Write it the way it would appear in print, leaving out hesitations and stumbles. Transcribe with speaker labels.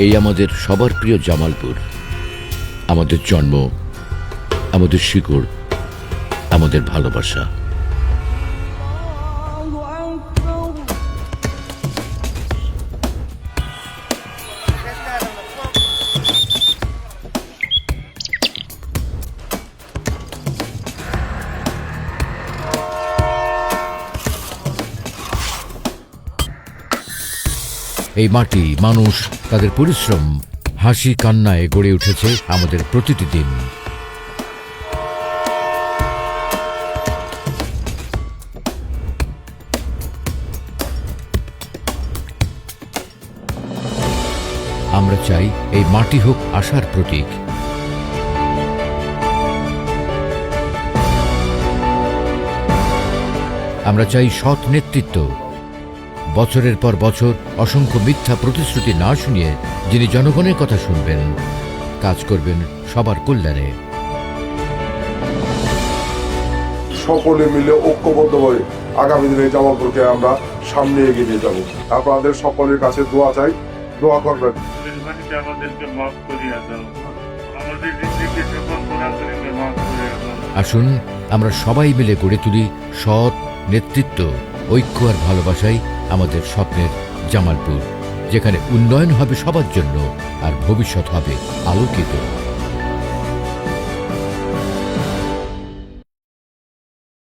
Speaker 1: এই আমাদের সবার প্রিয় জামালপুর, আমাদের জন্ম, আমাদের শিকড়, আমাদের ভালোবাসা। এই মাটি, মানুষ, তাদের পরিশ্রম, হাসি কান্নায় গড়ে উঠেছে আমাদের প্রতিটি দিন। আমরা চাই এই মাটি হোক আশার প্রতীক। আমরা চাই সৎ নেতৃত্ব, বছরের পর বছর অসংখ্য মিথ্যা প্রতিশ্রুতি না শুনিয়ে যিনি জনগণের কথা শুনবেন, কাজ করবেন সবার কল্যাণে।
Speaker 2: সকলে মিলে ঐক্যবদ্ধভাবে আগামী দিনে জামালপুরকে আমরা সামনে এগিয়ে নিয়ে যাব। আপনাদের সকলের কাছে দোয়া চাই, দোয়া করবেন।
Speaker 1: আসুন আমরা সবাই মিলে গড়ে তুলি সৎ নেতৃত্ব, ঐক্য আর ভালোবাসাই আমাদের স্বপ্নের জামালপুর, যেখানে উন্নয়ন হবে সবার জন্য আর ভবিষ্যৎ হবে আলোকিত।